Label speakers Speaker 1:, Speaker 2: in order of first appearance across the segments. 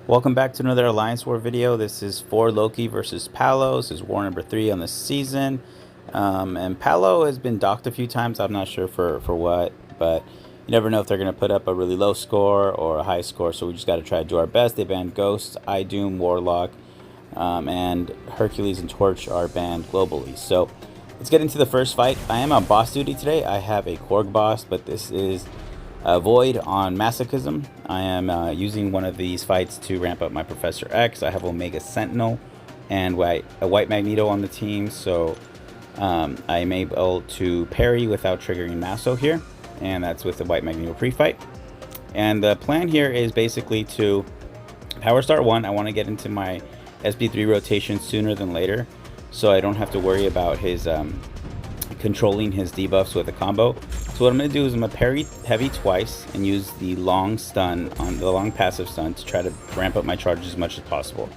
Speaker 1: Welcome back to another Alliance War video. This is for Loki versus Palo. This is war number 3 on the season. And Palo has been docked a few times. I'm not sure for what, but you never know if they're going to put up a really low score or a high score, so we just got to try to do our best. They banned Ghost, Doom, Warlock, and Hercules and Torch are banned globally. So let's get into the first fight. I am on boss duty today. I have a Korg boss, but this is Void on Masochism. I am using one of these fights to ramp up my Professor X. I have Omega Sentinel and a White Magneto on the team, so I am able to parry without triggering Maso here, and that's with the White Magneto pre-fight. And the plan here is basically to power start 1. I want to get into my SB3 rotation sooner than later, so I don't have to worry about his controlling his debuffs with a combo. So what I'm going to do is I'm going to parry heavy twice and use the long stun on the long passive stun to try to ramp up my charges as much as possible.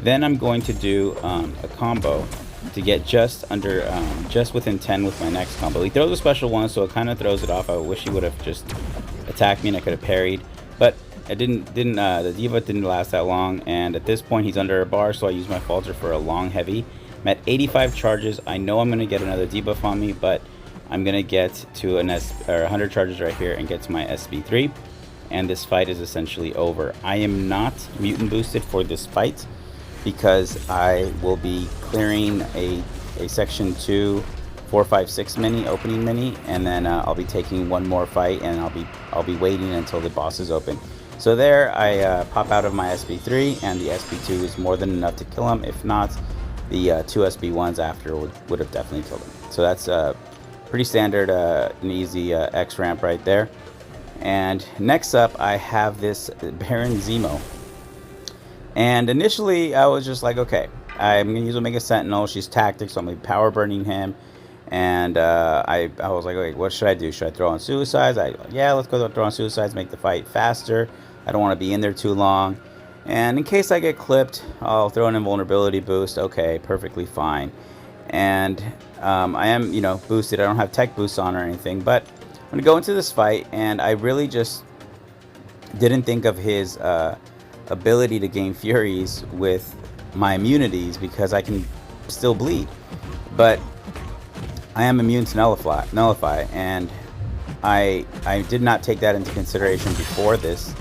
Speaker 1: Then I'm going to do a combo to get just within 10 with my next combo. He throws a special one, so it kind of throws it off. I wish he would have just attacked me and I could have parried, but it didn't. The debuff didn't last that long, and at this point he's under a bar, so I use my falter for a long heavy. I'm at 85 charges. I know I'm going to get another debuff on me, but I'm going to get to 100 charges right here and get to my SB3, and this fight is essentially over. I am not mutant boosted for this fight because I will be clearing a section 2 4 5 6 mini, opening mini, and then I'll be taking one more fight, and I'll be waiting until the boss is open. So there I pop out of my SB3, and the SB2 is more than enough to kill him. If not, the 2 SB1s after would have definitely killed him. So that's pretty standard and easy X ramp right there. And next up I have this Baron Zemo, and initially I was just like, okay, I'm gonna use Omega Sentinel. She's tactics, so I'm gonna be power burning him. And I was like, okay, what should I do? Should I throw on suicides? Yeah, let's go throw on suicides, make the fight faster. I don't want to be in there too long, and in case I get clipped, I'll throw an invulnerability boost. Okay, perfectly fine. And I am, boosted. I don't have tech boosts on or anything, but I'm gonna go into this fight, and I really just didn't think of his ability to gain furies with my immunities, because I can still bleed, but I am immune to nullify, and I did not take that into consideration before this.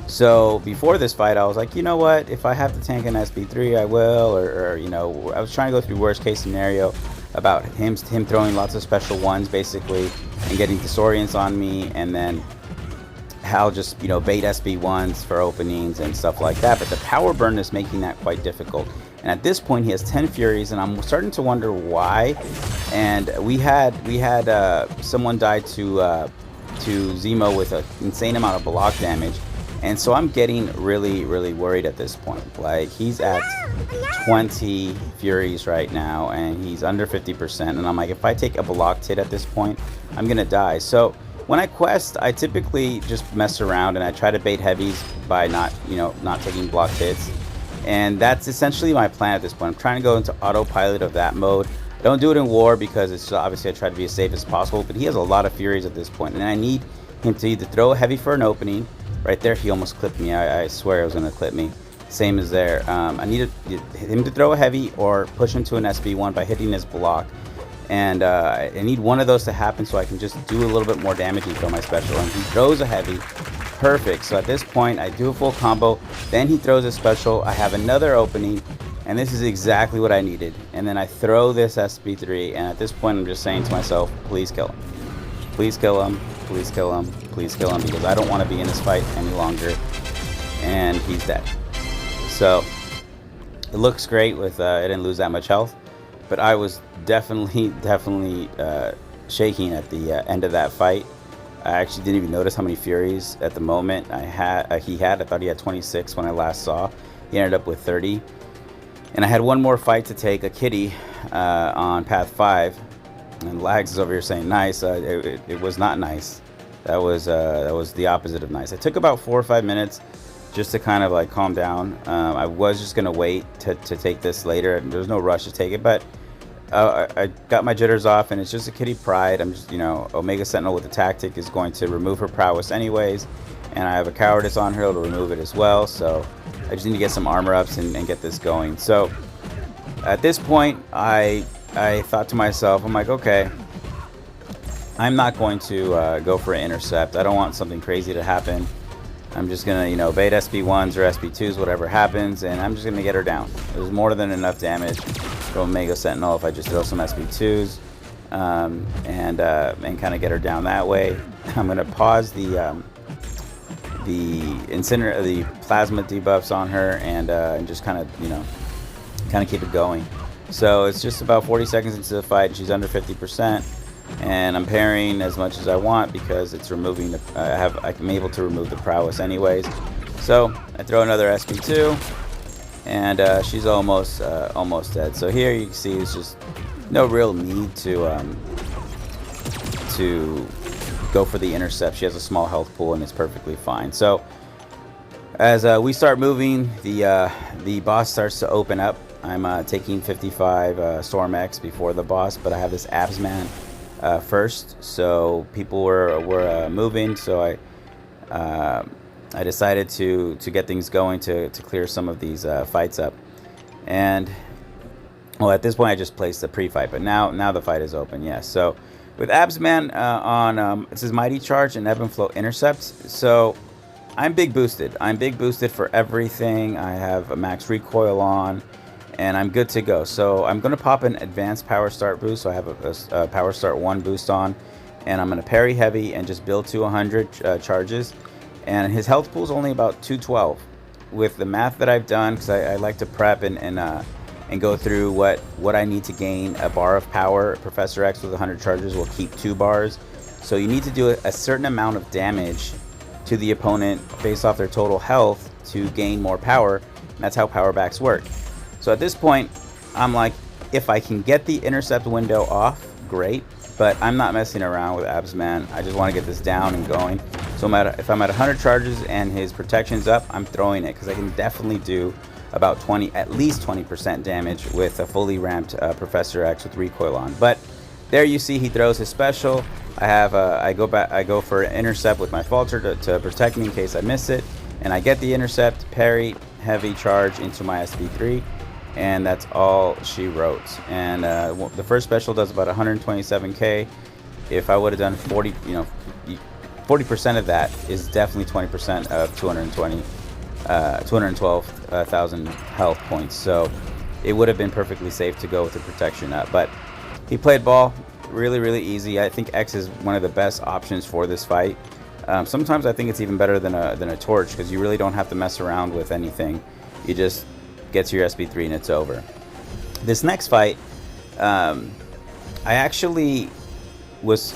Speaker 1: So before this fight, I was like, you know what, if I have to tank an SB3, I will, or I was trying to go through worst case scenario about him throwing lots of special ones basically and getting disorients on me, and then I'll just bait SB1s for openings and stuff like that. But the power burn is making that quite difficult, and at this point he has 10 furies, and I'm starting to wonder why. And we had someone die to Zemo with an insane amount of block damage. And so I'm getting really worried at this point. Like, he's at 20 furies right now, and he's under 50%. And I'm like, if I take a blocked hit at this point, I'm gonna die. So when I quest, I typically just mess around and I try to bait heavies by not taking blocked hits. And that's essentially my plan at this point. I'm trying to go into autopilot of that mode. I don't do it in war because it's obviously I try to be as safe as possible. But he has a lot of furies at this point, and I need him to either throw a heavy for an opening. Right there, he almost clipped me. I swear it was going to clip me. Same as there. I needed him to throw a heavy or push into an SB1 by hitting his block. And I need one of those to happen so I can just do a little bit more damage and throw my special. And he throws a heavy. Perfect. So at this point, I do a full combo. Then he throws a special. I have another opening. And this is exactly what I needed. And then I throw this SB3. And at this point, I'm just saying to myself, please kill him. Please kill him. Please kill him. Please kill him, because I don't want to be in this fight any longer. And he's dead. So it looks great with I didn't lose that much health, but I was definitely shaking at the end of that fight. I actually didn't even notice how many furies at the moment he had. I thought he had 26 when I last saw. He ended up with 30. And I had one more fight to take, a kitty on path 5. And Lags is over here saying nice. It was not nice. That was the opposite of nice. It took about 4 or 5 minutes just to kind of like calm down. I was just gonna wait to take this later. There's no rush to take it, but I got my jitters off, and it's just a kitty pride. I'm just, Omega Sentinel with the tactic is going to remove her prowess anyways, and I have a cowardice on her to remove it as well. So I just need to get some armor ups and get this going. So at this point, I thought to myself, I'm like, okay, I'm not going to go for an intercept. I don't want something crazy to happen. I'm just gonna, you know, bait SB1s or SB2s, whatever happens, and I'm just gonna get her down. There's more than enough damage from Mega Sentinel if I just throw some SB2s and kind of get her down that way. I'm gonna pause the plasma debuffs on her and just kind of, you know, keep it going. So it's just about 40 seconds into the fight. She's under 50%. And I'm parrying as much as I want because it's removing the I'm able to remove the prowess anyways. So I throw another SB2 and she's almost dead. So here you can see it's just no real need to go for the intercept. She has a small health pool and it's perfectly fine. So as we start moving, the boss starts to open up. I'm taking 55 Storm X before the boss, but I have this abs man first, so people were moving, so I decided to get things going to clear some of these fights up. And well, at this point I just placed the pre-fight, but now the fight is open. Yes. So with Absman on it says Mighty Charge and Ebb and Flow intercepts. So I'm big boosted. I'm big boosted for everything. I have a max recoil on, and I'm good to go. So I'm going to pop an advanced power start boost. So I have a power start 1 boost on, and I'm going to parry heavy and just build to 100 charges. And his health pool is only about 212. With the math that I've done, because I like to prep and go through what I need to gain a bar of power. Professor X with 100 charges will keep 2 bars. So you need to do a certain amount of damage to the opponent based off their total health to gain more power. And that's how power backs work. So at this point, I'm like, if I can get the intercept window off, great. But I'm not messing around with Absman. I just want to get this down and going. So if I'm at 100 charges and his protection's up, I'm throwing it because I can definitely do about at least 20% damage with a fully ramped Professor X with recoil on. But there you see he throws his special. I go for an intercept with my falter to protect me in case I miss it, and I get the intercept, parry, heavy charge into my SB3. And that's all she wrote. And the first special does about 127k. If I would have done 40, 40% of that is definitely 20% of 212,000 health points. So it would have been perfectly safe to go with the protection up. But he played ball really, really easy. I think X is one of the best options for this fight. Sometimes I think it's even better than a torch because you really don't have to mess around with anything. You just get to your SB3 and it's over. This next fight, I actually was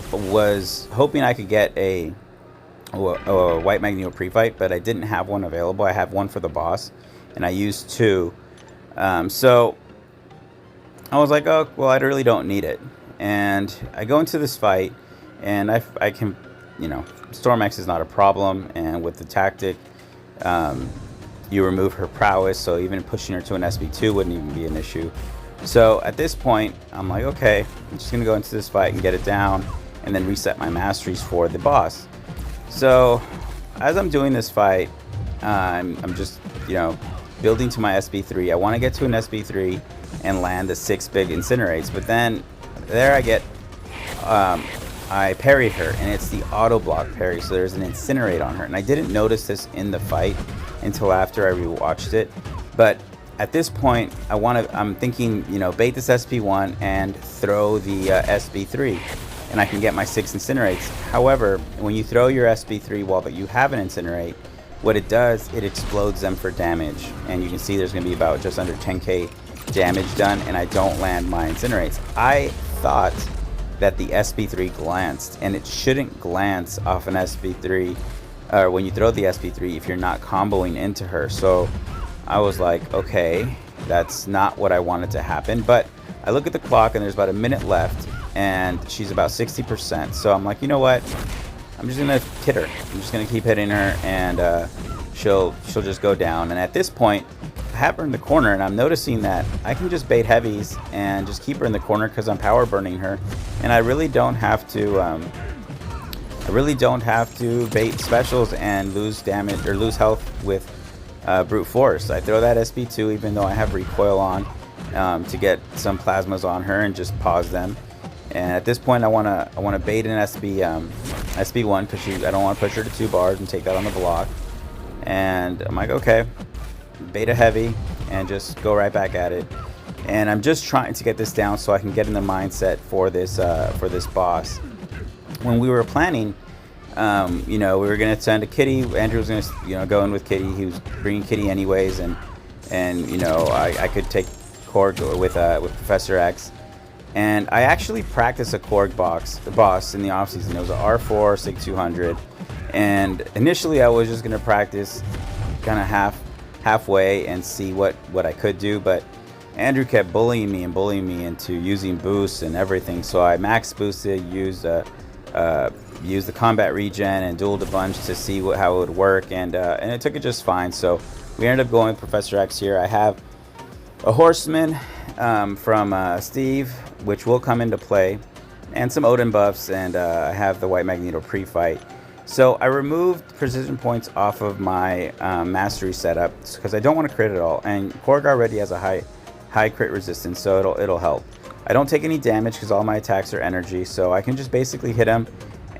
Speaker 1: hoping I could get a White Magneto pre-fight, but I didn't have one available. I have one for the boss, and I used 2. So I was like, oh, well, I really don't need it. And I go into this fight, and I can, Storm X is not a problem, and with the tactic, you remove her prowess, so even pushing her to an SB2 wouldn't even be an issue. So at this point, I'm like, okay, I'm just going to go into this fight and get it down, and then reset my masteries for the boss. So as I'm doing this fight, I'm just, building to my SB3. I want to get to an SB3 and land the 6 big incinerates, but then there I get, I parried her, and it's the auto block parry, so there's an incinerate on her, and I didn't notice this in the fight until after I rewatched it. But at this point, I'm thinking, bait this SP1 and throw the SB3, and I can get my 6 incinerates. However, when you throw your SB3 while you have an incinerate, what it does, it explodes them for damage, and you can see there's going to be about just under 10k damage done, and I don't land my incinerates. I thought that the SB3 glanced, and it shouldn't glance off an SB3 when you throw the SB3 if you're not comboing into her. So I was like, okay, that's not what I wanted to happen. But I look at the clock and there's about a minute left and she's about 60%. So I'm like, you know what? I'm just gonna hit her. I'm just gonna keep hitting her, and she'll just go down. And at this point, I have her in the corner, and I'm noticing that I can just bait heavies and just keep her in the corner because I'm power burning her, and I really don't have to I really don't have to bait specials and lose damage or lose health with brute force. I throw that SB2 even though I have recoil on to get some plasmas on her and just pause them. And at this point, I wanna bait an SB1 because I don't want to push her to 2 bars and take that on the block. And I'm like, okay, bait a heavy and just go right back at it. And I'm just trying to get this down so I can get in the mindset for this boss. When we were planning, you know, we were gonna send a Kitty. Andrew was gonna, go in with Kitty. He was bringing Kitty anyways, and you know, I could take Korg with Professor X. And I actually practiced a Korg boss in the off season. It was an R4 SIG 200, and initially I was just gonna practice kind of halfway and see what I could do, but Andrew kept bullying me into using boosts and everything. So I max boosted, used the combat regen and dueled a bunch to see how it would work, and it took it just fine. So we ended up going with Professor X here. I have a horseman from Steve, which will come into play, and some Odin buffs, and I have the White Magneto pre-fight. So I removed precision points off of my mastery setup because I don't want to crit at all, and Korg already has a high crit resistance, so it'll help. I don't take any damage because all my attacks are energy, so I can just basically hit him.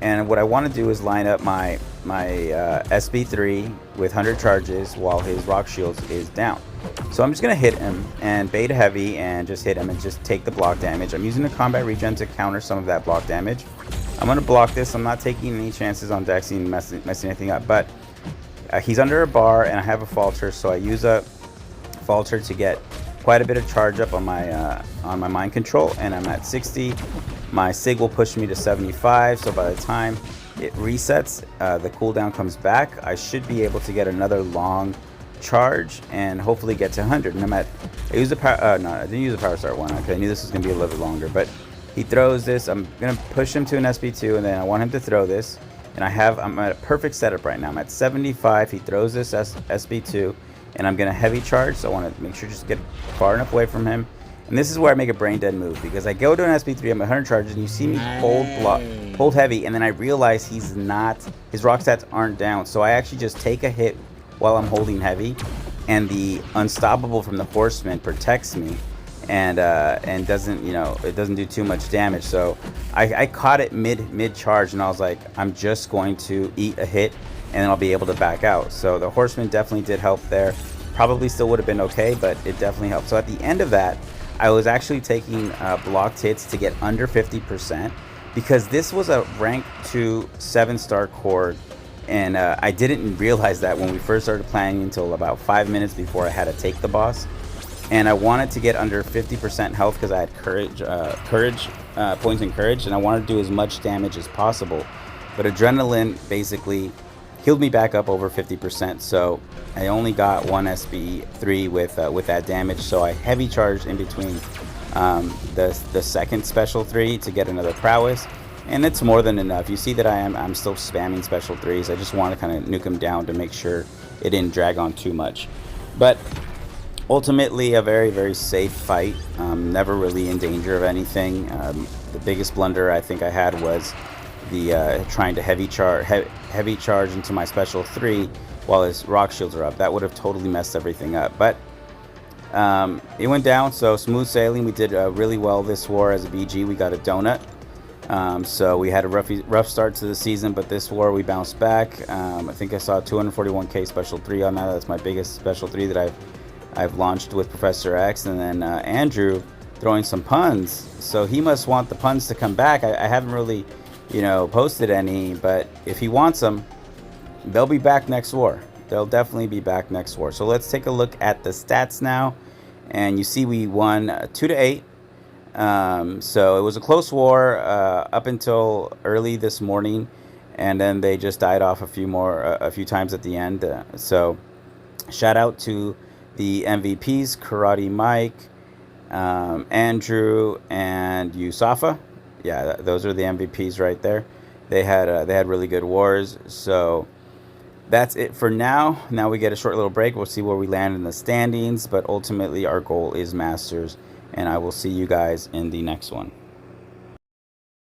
Speaker 1: And what I want to do is line up my SB3 with 100 charges while his rock shields is down. So I'm just going to hit him and bait heavy and just hit him and just take the block damage. I'm using the combat regen to counter some of that block damage. I'm going to block this. I'm not taking any chances on Dexy and messing anything up, but he's under a bar and I have a falter, so I use a falter to get quite a bit of charge up on my mind control, and I'm at 60. My SIG will push me to 75, so by the time it resets, the cooldown comes back. I should be able to get another long charge and hopefully get to 100. And I used the power. No, I didn't use the power start one. Okay, I knew this was gonna be a little bit longer, but he throws this. I'm gonna push him to an SB2, and then I want him to throw this. And I'm at a perfect setup right now. I'm at 75. He throws this SB2, and I'm gonna heavy charge. So I want to make sure just get far enough away from him. And this is where I make a brain dead move, because I go to an SB3, I'm at 100 charges, and you see me hold heavy, and then I realize his rock stats aren't down. So I actually just take a hit while I'm holding heavy, and the unstoppable from the horseman protects me, and doesn't, you know, it doesn't do too much damage. So I caught it mid charge, and I was like, I'm just going to eat a hit, and then I'll be able to back out. So the horseman definitely did help there. Probably still would have been okay, but it definitely helped. So at the end of that, I was actually taking blocked hits to get under 50%, because this was a rank 2 7-star Korg, and I didn't realize that when we first started playing until about 5 minutes before I had to take the boss. And I wanted to get under 50% health because I had points in courage, and I wanted to do as much damage as possible. But adrenaline basically healed me back up over 50%, so I only got one SB3 with that damage. So I heavy charged in between the second special 3 to get another prowess, and it's more than enough. You see that I'm still spamming special 3s. I just want to kind of nuke them down to make sure it didn't drag on too much. But ultimately a very, very safe fight. Never really in danger of anything. The biggest blunder I think I had was the trying to heavy charge into my special 3 while his rock shields are up. That would have totally messed everything up. But it went down, so smooth sailing. We did really well this war as a BG. We got a donut. So we had a rough start to the season, but this war we bounced back. I think I saw 241k special 3 on that. That's my biggest special 3 that I've launched with Professor X. And then Andrew throwing some puns, so he must want the puns to come back. I haven't really, you know, posted any, but if he wants them, they'll be back next war. They'll definitely be back next war. So let's take a look at the stats now, and you see we won 2-8. So it was a close war up until early this morning, and then they just died off a few times at the end. So shout out to the MVPs, Karate Mike, Andrew, and Yusafa. Yeah, those are the MVPs right there. They had really good wars. So that's it for now. Now we get a short little break. We'll see where we land in the standings, but ultimately our goal is Masters, and I will see you guys in the next one.